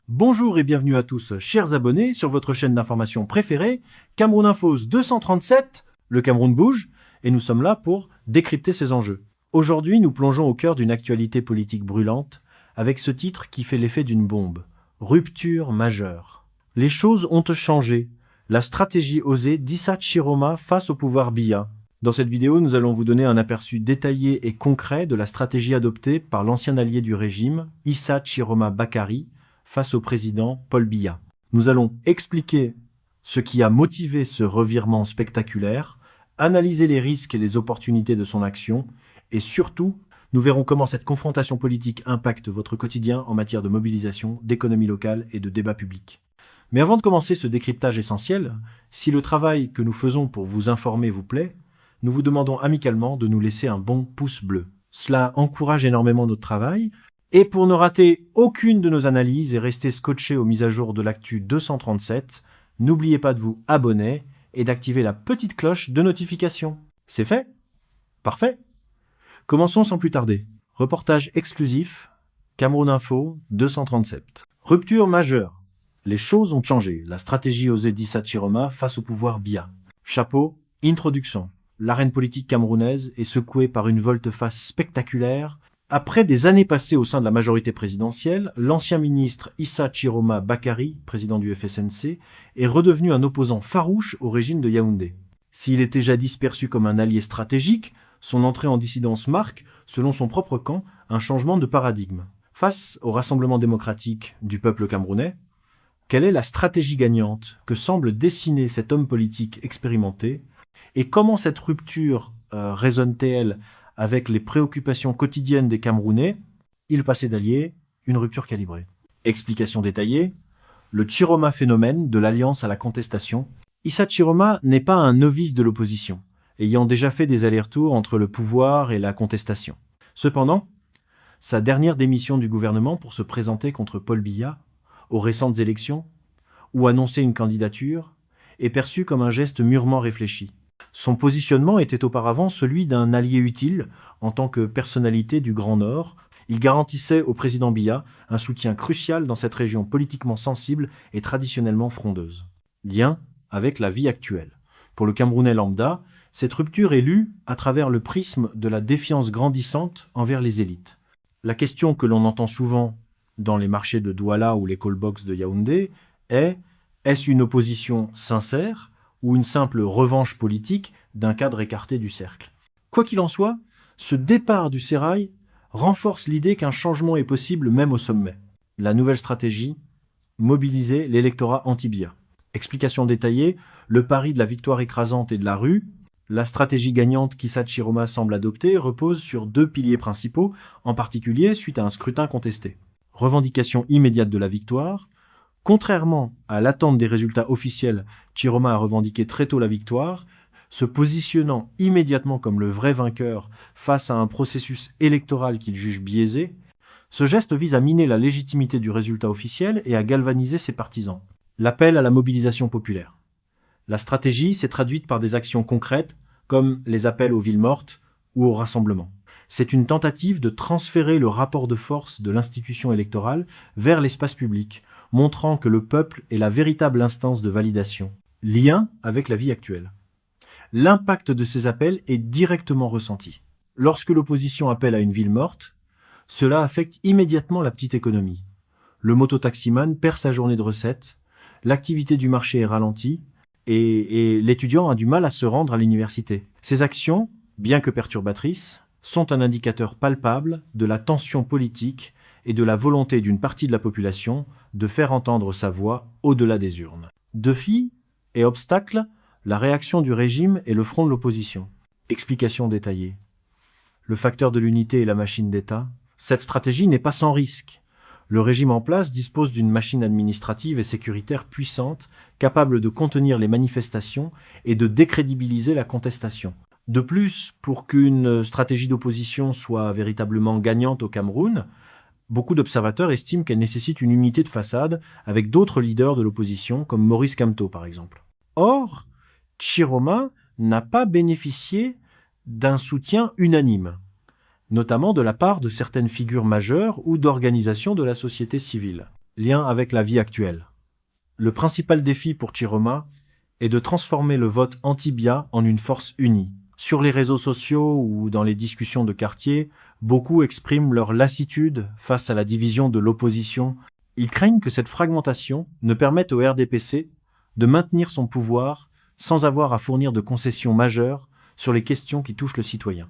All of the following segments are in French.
Bonjour et bienvenue à tous, chers abonnés, sur votre chaîne d'information préférée, Cameroun Infos 237, le Cameroun bouge, et nous sommes là pour décrypter ces enjeux. Aujourd'hui, nous plongeons au cœur d'une actualité politique brûlante, avec ce titre qui fait l'effet d'une bombe. Rupture majeure. Les choses ont changé. La stratégie osée d'Issa Chiroma face au pouvoir Biya. Dans cette vidéo, nous allons vous donner un aperçu détaillé et concret de la stratégie adoptée par l'ancien allié du régime, Issa Chiroma Bakary, face au président Paul Biya. Nous allons expliquer ce qui a motivé ce revirement spectaculaire, analyser les risques et les opportunités de son action, et surtout, nous verrons comment cette confrontation politique impacte votre quotidien en matière de mobilisation, d'économie locale et de débat public. Mais avant de commencer ce décryptage essentiel, si le travail que nous faisons pour vous informer vous plaît, nous vous demandons amicalement de nous laisser un bon pouce bleu. Cela encourage énormément notre travail. Et pour ne rater aucune de nos analyses et rester scotché aux mises à jour de l'actu 237, n'oubliez pas de vous abonner et d'activer la petite cloche de notification. C'est fait? Parfait. Commençons sans plus tarder. Reportage exclusif, Cameroun Info 237. Rupture majeure. Les choses ont changé. La stratégie osée d'Issa Chiroma face au pouvoir Biya. Chapeau, introduction. L'arène politique camerounaise est secouée par une volte-face spectaculaire. Après des années passées au sein de la majorité présidentielle, l'ancien ministre Issa Chiroma Bakary, président du FSNC, est redevenu un opposant farouche au régime de Yaoundé. S'il était jadis perçu comme un allié stratégique, son entrée en dissidence marque, selon son propre camp, un changement de paradigme. Face au Rassemblement démocratique du peuple camerounais, quelle est la stratégie gagnante que semble dessiner cet homme politique expérimenté et comment cette rupture résonne-t-elle avec les préoccupations quotidiennes des Camerounais, il passait d'alliés, une rupture calibrée. Explication détaillée, le Chiroma phénomène de l'alliance à la contestation. Issa Chiroma n'est pas un novice de l'opposition, ayant déjà fait des allers-retours entre le pouvoir et la contestation. Cependant, sa dernière démission du gouvernement pour se présenter contre Paul Biya, aux récentes élections, ou annoncer une candidature, est perçue comme un geste mûrement réfléchi. Son positionnement était auparavant celui d'un allié utile en tant que personnalité du Grand Nord. Il garantissait au président Biya un soutien crucial dans cette région politiquement sensible et traditionnellement frondeuse. Lien avec la vie actuelle. Pour le Camerounais lambda, cette rupture est lue à travers le prisme de la défiance grandissante envers les élites. La question que l'on entend souvent dans les marchés de Douala ou les call-box de Yaoundé est « Est-ce une opposition sincère ?» ou une simple revanche politique d'un cadre écarté du cercle. Quoi qu'il en soit, ce départ du sérail renforce l'idée qu'un changement est possible même au sommet. La nouvelle stratégie, mobiliser l'électorat anti-Biya. Explication détaillée, le pari de la victoire écrasante et de la rue, la stratégie gagnante qu'Issa Chiroma semble adopter repose sur deux piliers principaux, en particulier suite à un scrutin contesté. Revendication immédiate de la victoire. Contrairement à l'attente des résultats officiels, Chiroma a revendiqué très tôt la victoire, se positionnant immédiatement comme le vrai vainqueur face à un processus électoral qu'il juge biaisé. Ce geste vise à miner la légitimité du résultat officiel et à galvaniser ses partisans. L'appel à la mobilisation populaire. La stratégie s'est traduite par des actions concrètes, comme les appels aux villes mortes ou au rassemblement. C'est une tentative de transférer le rapport de force de l'institution électorale vers l'espace public, montrant que le peuple est la véritable instance de validation. Lien avec la vie actuelle. L'impact de ces appels est directement ressenti. Lorsque l'opposition appelle à une ville morte, cela affecte immédiatement la petite économie. Le mototaximan perd sa journée de recettes, l'activité du marché est ralentie et l'étudiant a du mal à se rendre à l'université. Ces actions, bien que perturbatrices, sont un indicateur palpable de la tension politique et de la volonté d'une partie de la population de faire entendre sa voix au-delà des urnes. Défis et obstacles, la réaction du régime et le front de l'opposition. Explication détaillée. Le facteur de l'unité et la machine d'État. Cette stratégie n'est pas sans risque. Le régime en place dispose d'une machine administrative et sécuritaire puissante, capable de contenir les manifestations et de décrédibiliser la contestation. De plus, pour qu'une stratégie d'opposition soit véritablement gagnante au Cameroun, beaucoup d'observateurs estiment qu'elle nécessite une unité de façade avec d'autres leaders de l'opposition, comme Maurice Kamto par exemple. Or, Chiroma n'a pas bénéficié d'un soutien unanime, notamment de la part de certaines figures majeures ou d'organisations de la société civile. lien avec la vie actuelle. Le principal défi pour Chiroma est de transformer le vote anti-BIA en une force unie. Sur les réseaux sociaux ou dans les discussions de quartier, beaucoup expriment leur lassitude face à la division de l'opposition. Ils craignent que cette fragmentation ne permette au RDPC de maintenir son pouvoir sans avoir à fournir de concessions majeures sur les questions qui touchent le citoyen.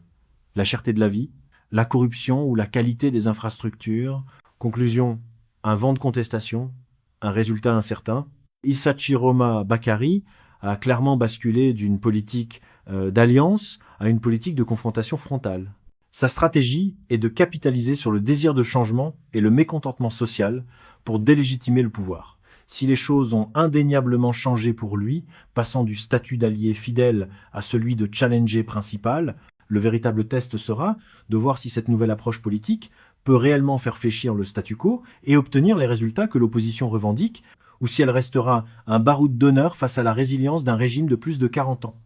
La cherté de la vie, la corruption ou la qualité des infrastructures. Conclusion, un vent de contestation, un résultat incertain. Issa Chiroma Bakari a clairement basculé d'une politique d'alliance à une politique de confrontation frontale. Sa stratégie est de capitaliser sur le désir de changement et le mécontentement social pour délégitimer le pouvoir. Si les choses ont indéniablement changé pour lui, passant du statut d'allié fidèle à celui de challenger principal, le véritable test sera de voir si cette nouvelle approche politique peut réellement faire fléchir le statu quo et obtenir les résultats que l'opposition revendique, ou si elle restera un baroud d'honneur face à la résilience d'un régime de plus de 40 ans.